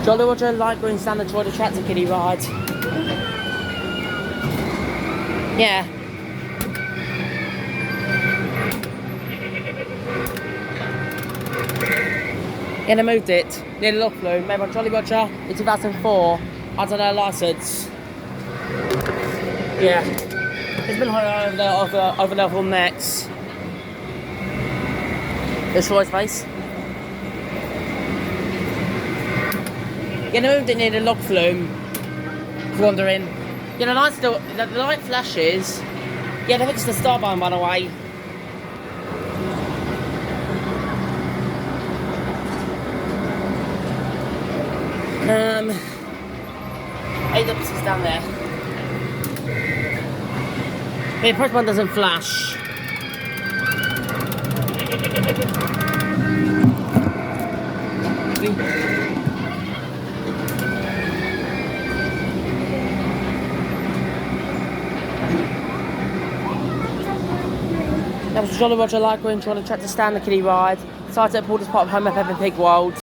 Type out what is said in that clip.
Jolly Roger light green standard Toy the tractor kiddie ride. Yeah. Yeah, they moved it near the lock flume, made by Jolly Roger in 2004 under their licence. Yeah. It's been high over there for next. This Roy's face. Yeah, they moved it near the log flume. If you're wondering. Yeah, the light still, the light flashes. Yeah, they fixed the star button, by the way. AWS is down there. The approach one doesn't flash. That was Jolly Roger light green trying to track to stand the kiddie ride. Started at Paultons part of Home of Peppa Pig World.